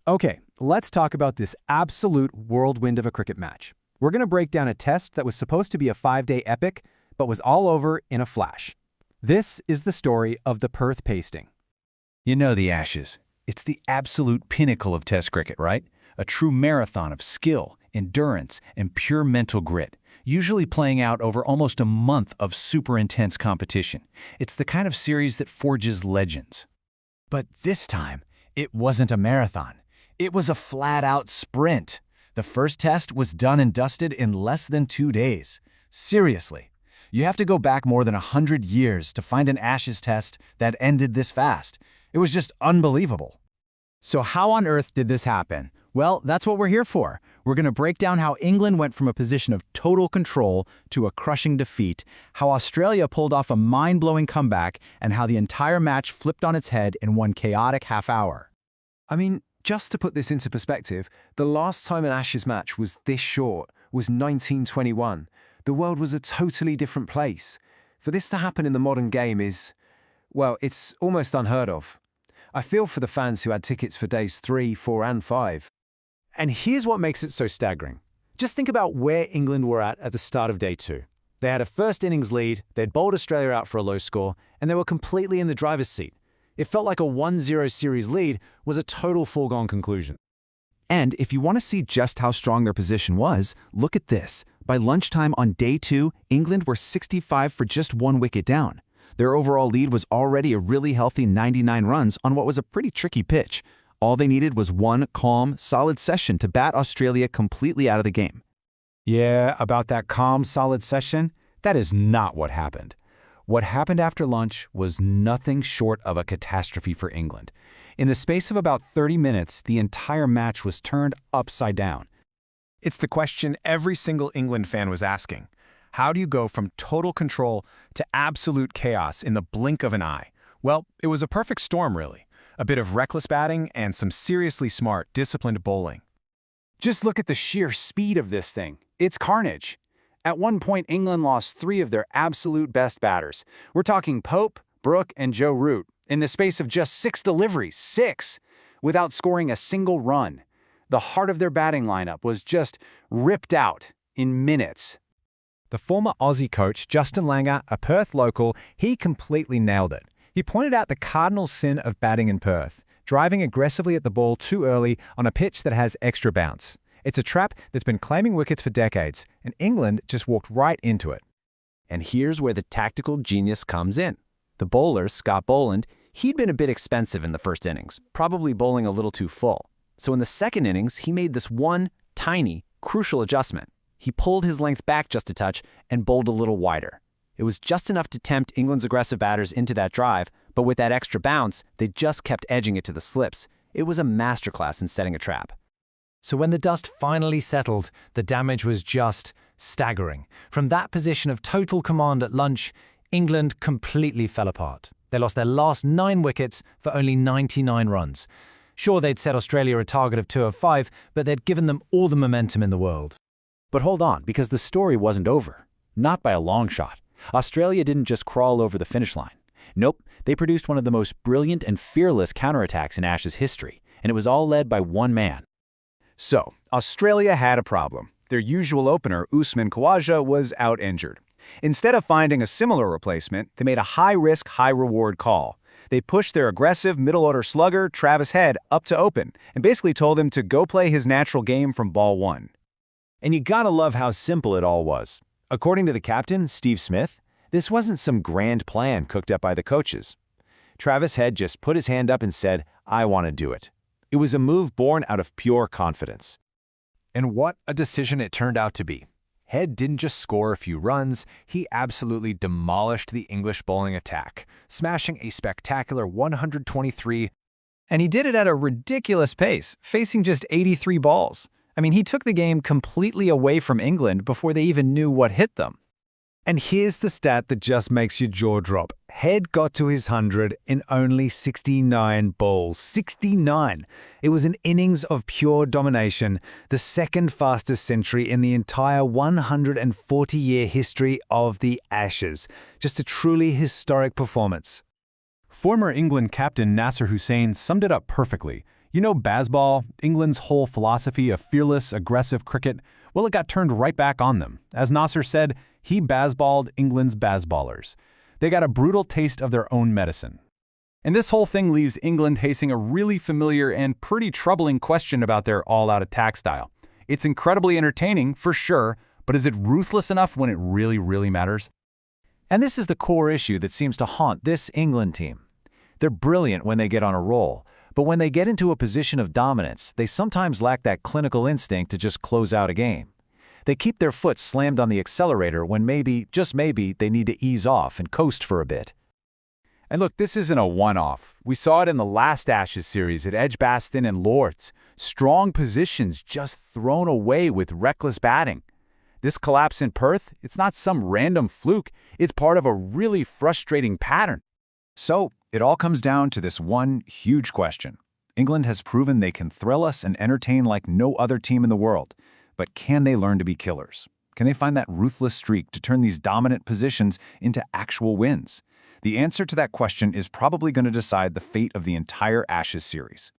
Okay, let's talk about this absolute whirlwind of a cricket match. We're going to break down a test that was supposed to be a 5-day epic, but was all over in a flash. This is the story of the Perth pasting. You know the Ashes. It's the absolute pinnacle of Test cricket, right? A true marathon of skill, endurance, and pure mental grit, usually playing out over almost a month of super intense competition. It's the kind of series that forges legends. But this time, it wasn't a marathon. It was a flat-out sprint. The first test was done and dusted in less than 2 days. Seriously, you have to go back more than 100 years to find an Ashes test that ended this fast. It was just unbelievable. So how on earth did this happen? Well, that's what we're here for. We're going to break down how England went from a position of total control to a crushing defeat, how Australia pulled off a mind-blowing comeback, and how the entire match flipped on its head in one chaotic half hour. I mean, just to put this into perspective, the last time an Ashes match was this short was 1921. The world was a totally different place. For this to happen in the modern game is, well, it's almost unheard of. I feel for the fans who had tickets for days 3, 4, and 5. And here's what makes it so staggering. Just think about where England were at the start of day 2. They had a first innings lead, they'd bowled Australia out for a low score, and they were completely in the driver's seat. It felt like a 1-0 series lead was a total foregone conclusion. And if you want to see just how strong their position was, look at this. By lunchtime on day 2, England were 65 for just 1 wicket down. Their overall lead was already a really healthy 99 runs on what was a pretty tricky pitch. All they needed was one calm, solid session to bat Australia completely out of the game. Yeah, about that calm, solid session, that is not what happened. What happened after lunch was nothing short of a catastrophe for England. In the space of about 30 minutes, the entire match was turned upside down. It's the question every single England fan was asking. How do you go from total control to absolute chaos in the blink of an eye? Well, it was a perfect storm, really. A bit of reckless batting and some seriously smart, disciplined bowling. Just look at the sheer speed of this thing. It's carnage. At one point, England lost 3 of their absolute best batters. We're talking Pope, Brooke, and Joe Root, in the space of just 6 deliveries, 6, without scoring a single run. The heart of their batting lineup was just ripped out in minutes. The former Aussie coach, Justin Langer, a Perth local, he completely nailed it. He pointed out the cardinal sin of batting in Perth, driving aggressively at the ball too early on a pitch that has extra bounce. It's a trap that's been claiming wickets for decades, and England just walked right into it. And here's where the tactical genius comes in. The bowler, Scott Boland, he'd been a bit expensive in the first innings, probably bowling a little too full. So in the second innings, he made this one tiny, crucial adjustment. He pulled his length back just a touch and bowled a little wider. It was just enough to tempt England's aggressive batters into that drive, but with that extra bounce, they just kept edging it to the slips. It was a masterclass in setting a trap. So when the dust finally settled, the damage was just staggering. From that position of total command at lunch, England completely fell apart. They lost their last 9 wickets for only 99 runs. Sure, they'd set Australia a target of 205, but they'd given them all the momentum in the world. But hold on, because the story wasn't over. Not by a long shot. Australia didn't just crawl over the finish line. Nope, they produced one of the most brilliant and fearless counterattacks in Ashes history, and it was all led by one man. So, Australia had a problem. Their usual opener, Usman Khawaja, was out injured. Instead of finding a similar replacement, they made a high-risk, high-reward call. They pushed their aggressive middle-order slugger, Travis Head, up to open, and basically told him to go play his natural game from ball 1. And you gotta love how simple it all was. According to the captain, Steve Smith, this wasn't some grand plan cooked up by the coaches. Travis Head just put his hand up and said, "I want to do it." It was a move born out of pure confidence. And what a decision it turned out to be. Head didn't just score a few runs, he absolutely demolished the English bowling attack, smashing a spectacular 123. And he did it at a ridiculous pace, facing just 83 balls. I mean, he took the game completely away from England before they even knew what hit them. And here's the stat that just makes your jaw drop. Head got to his 100 in only 69 balls. 69! It was an innings of pure domination, the second fastest century in the entire 140-year history of the Ashes. Just a truly historic performance. Former England captain Nasser Hussain summed it up perfectly. You know Bazball, England's whole philosophy of fearless, aggressive cricket? Well, it got turned right back on them. As Nasser said, he Bazballed England's Bazballers. They got a brutal taste of their own medicine. And this whole thing leaves England facing a really familiar and pretty troubling question about their all-out attack style. It's incredibly entertaining, for sure, but is it ruthless enough when it really, really matters? And this is the core issue that seems to haunt this England team. They're brilliant when they get on a roll, but when they get into a position of dominance, they sometimes lack that clinical instinct to just close out a game. They keep their foot slammed on the accelerator when maybe, just maybe, they need to ease off and coast for a bit. And look, this isn't a one-off. We saw it in the last Ashes series at Edgbaston and Lord's. Strong positions just thrown away with reckless batting. This collapse in Perth, it's not some random fluke. It's part of a really frustrating pattern. So, it all comes down to this one huge question. England has proven they can thrill us and entertain like no other team in the world. But can they learn to be killers? Can they find that ruthless streak to turn these dominant positions into actual wins? The answer to that question is probably going to decide the fate of the entire Ashes series.